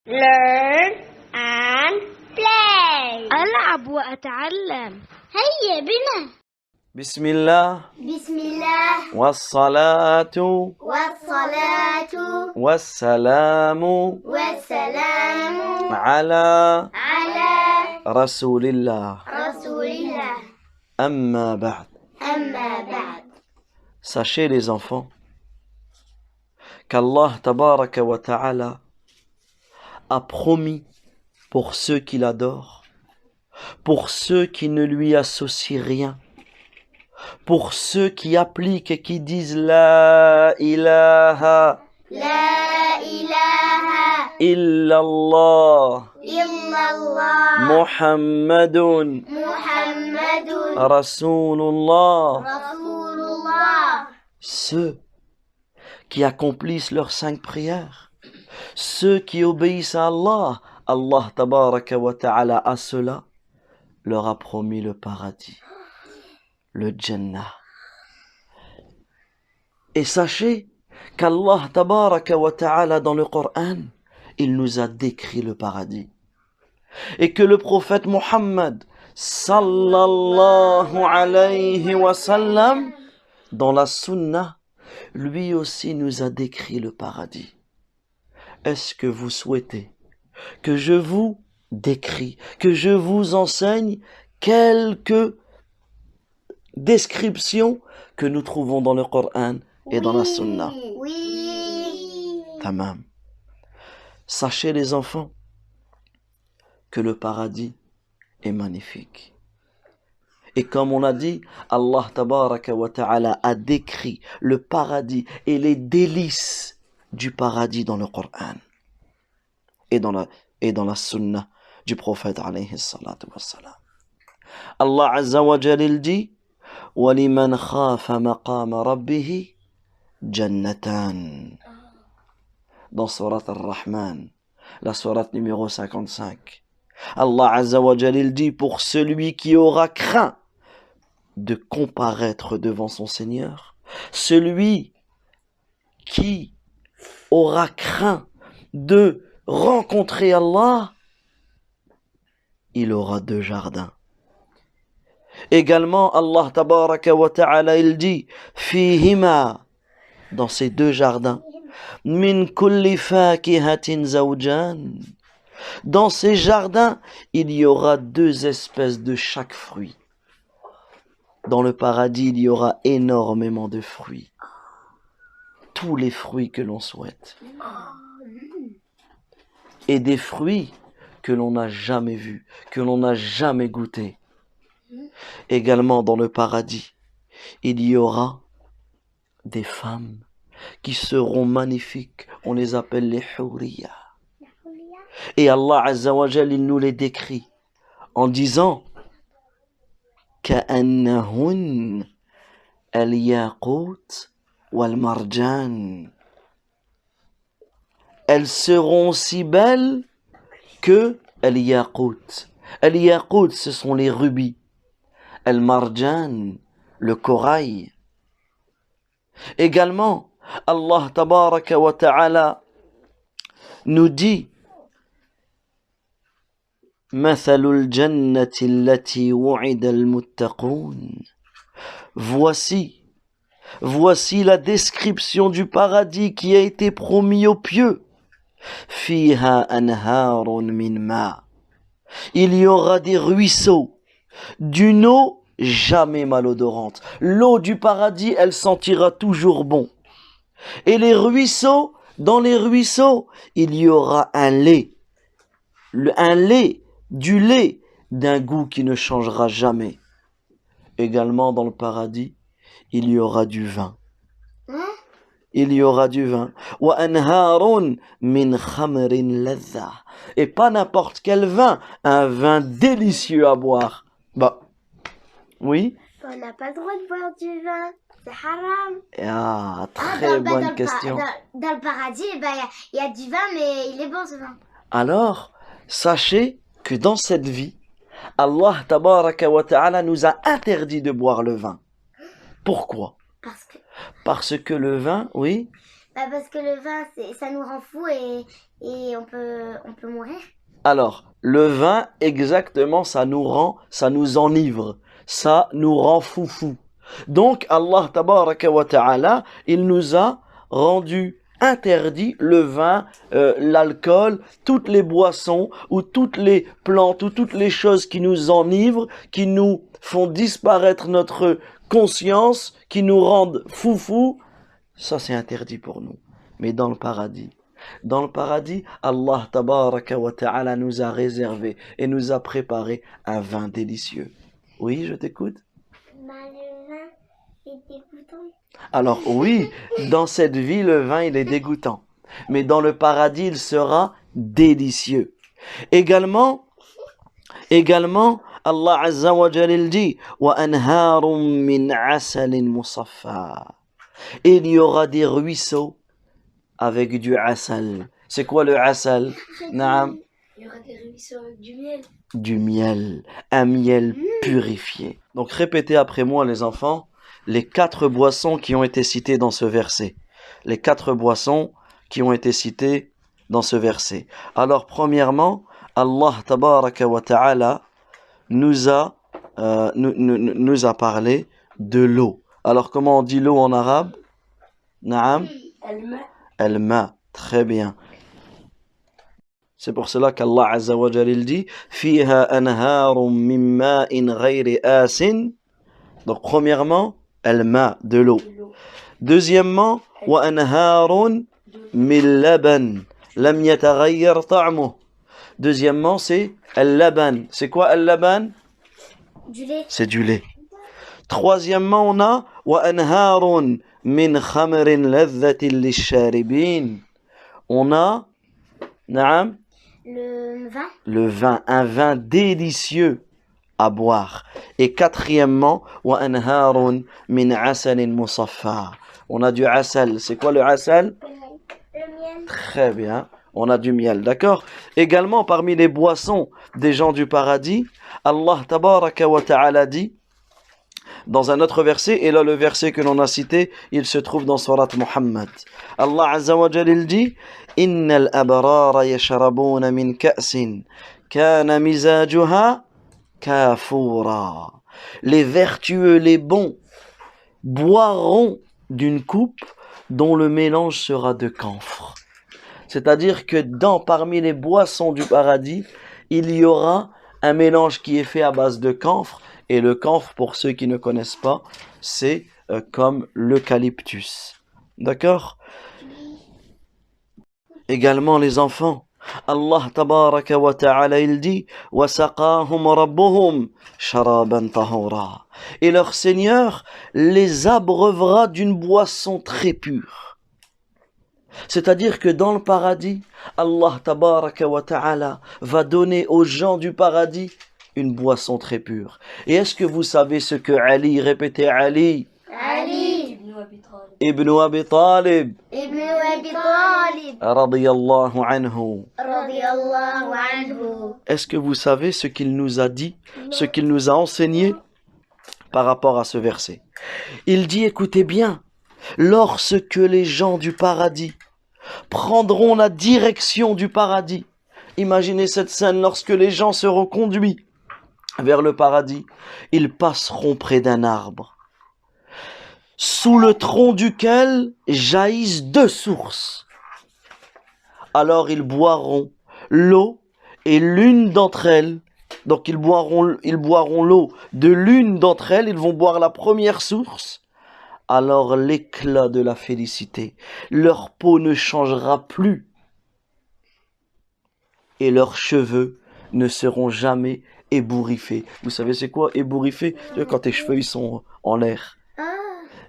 learn and play. ألعب وأتعلم. هيا بنا. بسم الله بسم الله والصلاة والصلاة والسلام والسلام على على رسول الله رسول الله. أما بعد. أما بعد. Sachez les enfants qu'Allah tabaraka wa ta'ala a promis pour ceux qui l'adorent, pour ceux qui ne lui associent rien, pour ceux qui appliquent et qui disent La ilaha لا إله illallah إلا الله Muhammadun محمد Rasulullah, رسول الله. ceux qui accomplissent leurs 5 prières, ceux qui obéissent à Allah, Allah tabaraka wa ta'ala à cela leur a promis le paradis, le Jannah. Et sachez qu'Allah tabaraka wa ta'ala dans le Coran, il nous a décrit le paradis. Et que le prophète Muhammad sallallahu alayhi wa sallam dans la Sunna, lui aussi nous a décrit le paradis. Est-ce que vous souhaitez que je vous décris, que je vous enseigne quelques descriptions que nous trouvons dans le Coran et dans la Sunna? Oui. Tamam. Sachez les enfants que le paradis est magnifique. Et comme on a dit, Allah tabaraka wa ta'ala a décrit le paradis et les délices du paradis dans le Coran et dans la sunna du prophète alayhi salatu wassalam. Allah azza wa jalla il dit وَلِمَنْ خَافَ مَقَامَ رَبِّهِ جَنَّتَانِ dans Surat Ar-Rahman, la sourate numéro 55. Allah azza wa jalla il dit pour celui qui aura craint de comparaître devant son Seigneur, celui qui aura craint de rencontrer Allah, il aura 2 jardins. Également, Allah tabaraka wa ta'ala il dit fihima, dans ces 2 jardins, min kulli fakihatin zawjan, dans ces jardins il y aura 2 espèces de chaque fruit. Dans le paradis il y aura énormément de fruits, tous les fruits que l'on souhaite, et des fruits que l'on n'a jamais vus, que l'on n'a jamais goûtés. Également dans le paradis, il y aura des femmes qui seront magnifiques, on les appelle les hurriya. Et Allah azza wa jal, il nous les décrit en disant كأنهن الياقوت والمرجان. Elles seront aussi belles que al-yaqut. Al-yaqut, ce sont les rubis. Al-marjan, le corail. Également, Allah tabaraka wa ta'ala nous dit مثل الجنة التي وعد المتقون. Voici la description du paradis qui a été promis aux pieux. فيها أنهار من ماء. Il y aura des ruisseaux d'une eau jamais malodorante. L'eau du paradis, elle sentira toujours bon. Et les ruisseaux, dans les ruisseaux, il y aura un lait. Du lait d'un goût qui ne changera jamais. Également dans le paradis, il y aura du vin. Il y aura du vin. وَأَنْهَارٌ مِّنْ خَمْرٍ لَذَّةٍ. Et pas n'importe quel vin, un vin délicieux à boire. Bah, oui. On n'a pas le droit de boire du vin. C'est haram. Ah, très bonne question. Dans le paradis, il y a du vin, mais il est bon ce vin. Alors, sachez que dans cette vie, Allah tabaraka wa ta'ala nous a interdit de boire le vin. Pourquoi? Parce que le vin, oui, Bah parce que le vin, ça nous rend fou et on peut mourir. Alors, le vin, exactement, ça nous enivre, ça nous rend foufou. Donc, Allah tabaraka wa ta'ala, il nous a rendu interdit le vin, l'alcool, toutes les boissons ou toutes les plantes ou toutes les choses qui nous enivrent, qui nous font disparaître notre conscience, qui nous rendent foufou. Ça, c'est interdit pour nous. Mais dans le paradis, Allah tabaraka wa ta'ala nous a réservé et nous a préparé un vin délicieux. Oui, je t'écoute. Bah le vin, c'est dégoûtant. Alors oui, dans cette vie, le vin, il est dégoûtant. Mais dans le paradis, il sera délicieux. Également, Allah Azza wa Jal il dit wa anharum min asalin musaffa. Il y aura des ruisseaux avec du asal. C'est quoi le asal? Naam. Il y aura des ruisseaux avec du miel. Du miel, un miel purifié. Donc répétez après moi les enfants, les 4 boissons qui ont été citées dans ce verset. Les 4 boissons qui ont été citées dans ce verset. Alors premièrement, Allah tabaraka wa ta'ala nous a parlé de l'eau. Alors comment on dit l'eau en arabe? Naam? Al-ma, très bien. C'est pour cela qu'Allah Azza wa Jal il dit Fiha anharum min ma'in ghayri asin. Donc premièrement, al-ma, de l'eau. Deuxièmement, wa anharun min laban lam yataghayyar ta'muh. Deuxièmement, c'est al-laban. C'est quoi al-laban? Du lait. C'est du lait. Troisièmement, on a wa anharun min khamrin ladhatin lisharibin. On a Naam, le vin, un vin délicieux à boire. Et quatrièmement, wa anharun min asalin musaffa. On a du asal. C'est quoi le asal? le miel. Très bien. On a du miel, d'accord? Également, parmi les boissons des gens du paradis, Allah tabaraka wa ta'ala dit, dans un autre verset, et là le verset que l'on a cité, il se trouve dans Surat Muhammad. Allah Azza wa Jal il dit Innal abrara yashrabuna min ka'sin kana mizajuha kafura. Les vertueux, les bons, boiront d'une coupe dont le mélange sera de camphre. C'est-à-dire que parmi les boissons du paradis, il y aura un mélange qui est fait à base de camphre. Et le camphre, pour ceux qui ne connaissent pas, c'est comme l'eucalyptus. D'accord? Également les enfants. Allah tabaraka wa ta'ala il dit وَسَقَاهُمْ رَبُّهُمْ شَرَابًا طَهُورًا. Et leur Seigneur les abreuvera d'une boisson très pure. C'est-à-dire que dans le paradis, Allah tabaraka wa ta'ala va donner aux gens du paradis une boisson très pure. Et est-ce que vous savez ce que Ali, répétez Ali, Ibn Abi Talib, radiyallahu anhu. Est-ce que vous savez ce qu'il nous a dit, ce qu'il nous a enseigné par rapport à ce verset? Il dit, écoutez bien, lorsque les gens du paradis prendront la direction du paradis, imaginez cette scène, lorsque les gens seront conduits vers le paradis, ils passeront près d'un arbre, sous le tronc duquel jaillissent 2 sources. Alors ils boiront l'eau et l'une d'entre elles, donc ils boiront l'eau de l'une d'entre elles, ils vont boire la première source. Alors l'éclat de la félicité, leur peau ne changera plus et leurs cheveux ne seront jamais ébouriffés. Vous savez c'est quoi ébouriffé? Quand tes cheveux ils sont en l'air.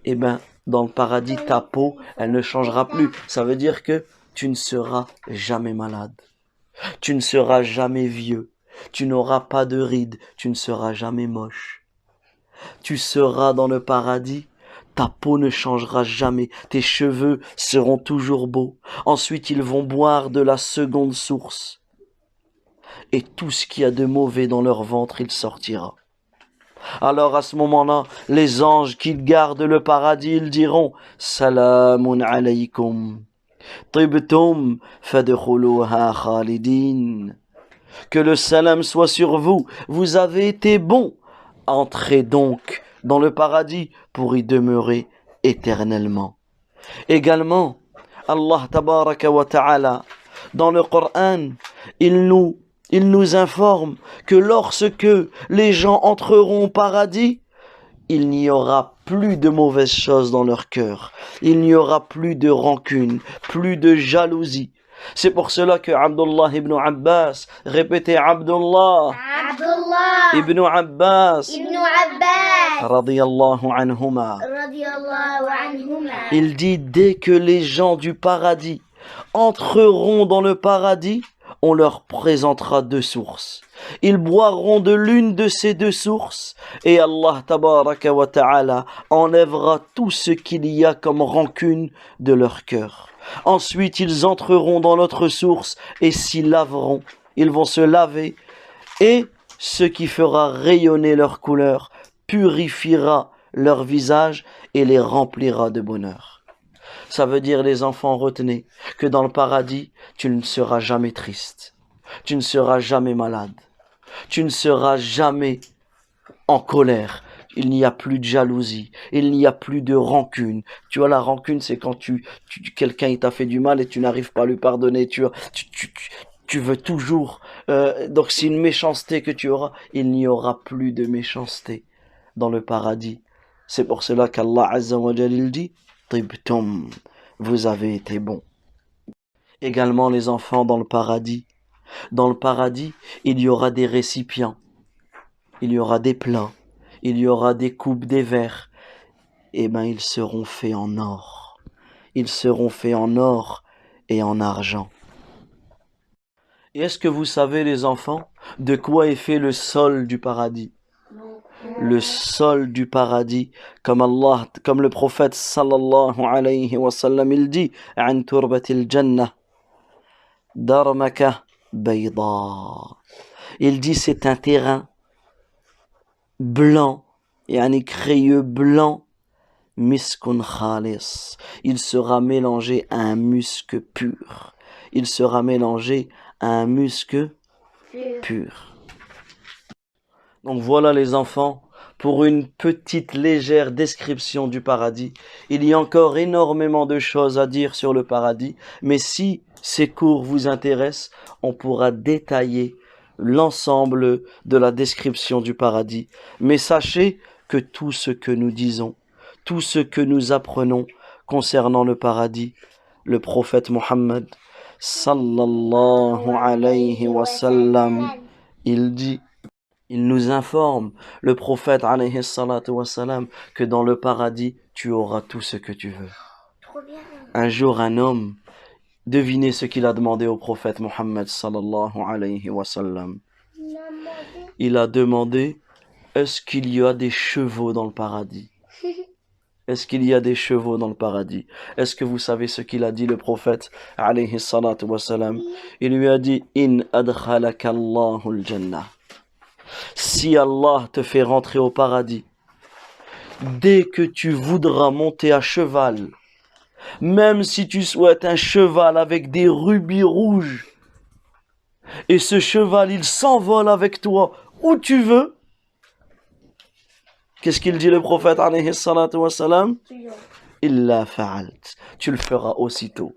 Eh bien, dans le paradis, ta peau, elle ne changera plus. Ça veut dire que tu ne seras jamais malade. Tu ne seras jamais vieux. Tu n'auras pas de rides. Tu ne seras jamais moche. Tu seras dans le paradis. Ta peau ne changera jamais. Tes cheveux seront toujours beaux. Ensuite, ils vont boire de la seconde source. Et tout ce qu'il y a de mauvais dans leur ventre, il sortira. Alors à ce moment-là, les anges qui gardent le paradis, ils diront Salamun alaykum, tibtum fadkhuluha khalidin. Que le salam soit sur vous, vous avez été bons. Entrez donc dans le paradis pour y demeurer éternellement. Également, Allah tabaraka wa ta'ala, dans le Coran, il nous informe que lorsque les gens entreront au paradis, il n'y aura plus de mauvaises choses dans leur cœur. Il n'y aura plus de rancune, plus de jalousie. C'est pour cela que Abdullah ibn Abbas, répétez Abdullah ibn Abbas, radiyallahu anhuma, il dit dès que les gens du paradis entreront dans le paradis, on leur présentera deux sources. Ils boiront de l'une de ces deux sources et Allah tabaraka wa ta'ala enlèvera tout ce qu'il y a comme rancune de leur cœur. Ensuite, ils entreront dans notre source et s'y laveront. Ils vont se laver et ce qui fera rayonner leur couleur purifiera leur visage et les remplira de bonheur. Ça veut dire, les enfants, retenez que dans le paradis, tu ne seras jamais triste. Tu ne seras jamais malade. Tu ne seras jamais en colère. Il n'y a plus de jalousie. Il n'y a plus de rancune. Tu vois, la rancune, c'est quand quelqu'un il t'a fait du mal et tu n'arrives pas à lui pardonner. Tu veux toujours... donc c'est une méchanceté que tu auras. Il n'y aura plus de méchanceté dans le paradis. C'est pour cela qu'Allah Azza wa Jal il dit Tibtum, vous avez été bons. Également les enfants dans le paradis. Dans le paradis, il y aura des récipients. Il y aura des plats. Il y aura des coupes, des verres. Eh bien, ils seront faits en or. Ils seront faits en or et en argent. Et est-ce que vous savez, les enfants, de quoi est fait le sol du paradis? Le sol du paradis, comme le prophète sallallahu alayhi wa sallam, il dit an turbatil jannah darmaka bayda. Il dit c'est un terrain blanc, yani crayeux blanc, miskun khalis. Il sera mélangé à un musc pur. Il sera mélangé à un musc pur. Donc voilà, les enfants, pour une petite légère description du paradis. Il y a encore énormément de choses à dire sur le paradis, mais si ces cours vous intéressent, on pourra détailler l'ensemble de la description du paradis. Mais sachez que tout ce que nous disons, tout ce que nous apprenons concernant le paradis, le prophète Mohammed sallallahu alayhi wa sallam, il nous informe, le prophète alayhi salatu wa sallam, que dans le paradis, tu auras tout ce que tu veux. Un jour, un homme, devinez ce qu'il a demandé au prophète Mohammed sallallahu alayhi wa sallam. Il a demandé, est-ce qu'il y a des chevaux dans le paradis? Est-ce qu'il y a des chevaux dans le paradis? Est-ce que vous savez ce qu'il a dit, le prophète alayhi salatu wa sallam? Il lui a dit, in adkhalaka Allahu al-jannah. Si Allah te fait rentrer au paradis, dès que tu voudras monter à cheval, même si tu souhaites un cheval avec des rubis rouges, et ce cheval il s'envole avec toi où tu veux, qu'est-ce qu'il dit, le prophète alayhi salatu wa salam? Illa fa'alt, tu le feras aussitôt.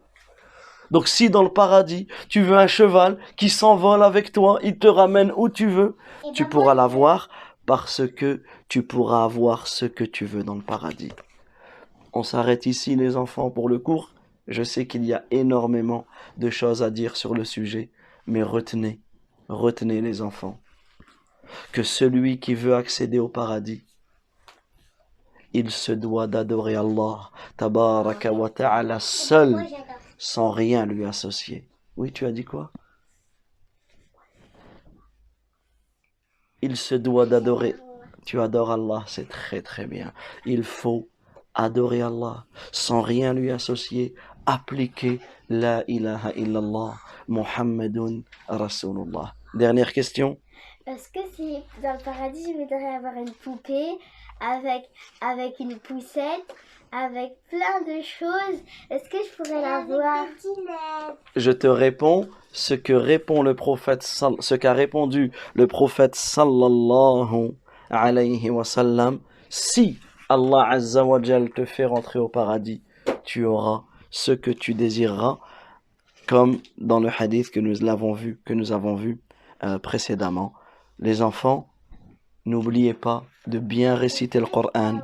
Donc si dans le paradis, tu veux un cheval qui s'envole avec toi, il te ramène où tu veux, tu pourras l'avoir parce que tu pourras avoir ce que tu veux dans le paradis. On s'arrête ici, les enfants, pour le cours. Je sais qu'il y a énormément de choses à dire sur le sujet, mais retenez les enfants, que celui qui veut accéder au paradis, il se doit d'adorer Allah, tabaraka wa ta'ala, seul, sans rien lui associer. Oui, tu as dit quoi? Il se doit d'adorer. Tu adores Allah, c'est très très bien. Il faut adorer Allah sans rien lui associer, appliquer la ilaha illallah Muhammadun Rasulullah. Dernière question. Est-ce que si dans le paradis, je voudrais avoir une poupée avec une poussette, avec plein de choses, est-ce que je pourrais l'avoir? Je te réponds ce qu'a répondu le prophète sallallahu alayhi wa sallam. Si Allah Azza wa Jal te fait rentrer au paradis, tu auras ce que tu désireras, comme dans le hadith que nous avons vu précédemment. Les enfants, n'oubliez pas de bien réciter le Coran,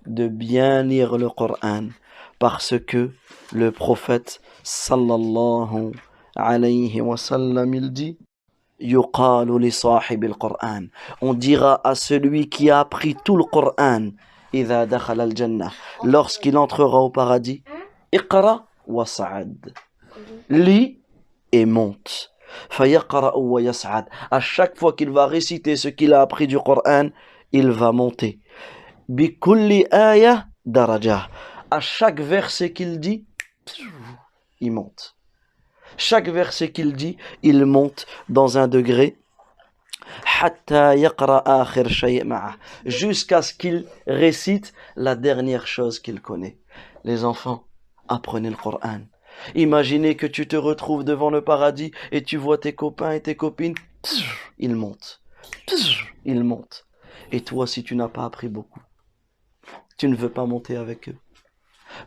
de bien lire le Coran, parce que le prophète sallallahu alayhi wa sallam, il dit yuqalu li sahibil Coran, on dira à celui qui a appris tout le Coran, idha dakhala al-jannah, lorsqu'il entrera au paradis, iqra wa sa'ad, lis et monte. Fayaqra wa yas'ad, à chaque fois qu'il va réciter ce qu'il a appris du Coran, il va monter. Bikulli aya daraja, à chaque verset qu'il dit, il monte. Chaque verset qu'il dit, il monte dans un degré. Hatta yaqra akhir shay' ma'ah, jusqu'à ce qu'il récite la dernière chose qu'il connaît. Les enfants, apprenez le Coran. Imaginez que tu te retrouves devant le paradis et tu vois tes copains et tes copines, ils montent. Ils montent. Et toi, si tu n'as pas appris beaucoup, tu ne veux pas monter avec eux.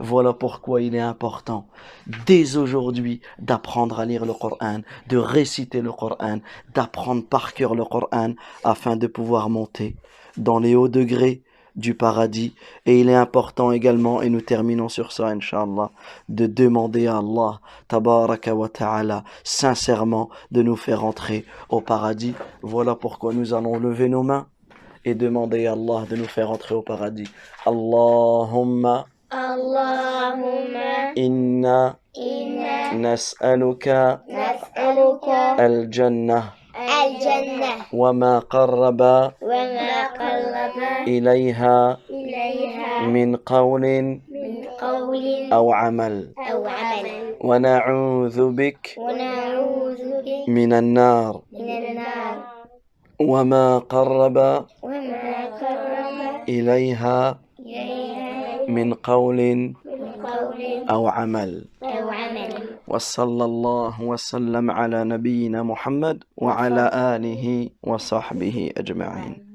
Voilà pourquoi il est important, dès aujourd'hui, d'apprendre à lire le Coran, de réciter le Coran, d'apprendre par cœur le Coran, afin de pouvoir monter dans les hauts degrés du paradis. Et il est important également, et nous terminons sur ça, Inch'Allah, de demander à Allah, Tabaraka wa Ta'ala, sincèrement, de nous faire entrer au paradis. Voilà pourquoi nous allons lever nos mains et demander à Allah de nous faire entrer au paradis. Allahumma inna nas'aluka al-jannah wa ma qarraba ilayha min qawlin aw amal wa na'udhu bik min an-nar wa ma qarraba ilayha من قول أو عمل وصلى الله وسلم على نبينا محمد وعلى آله وصحبه أجمعين.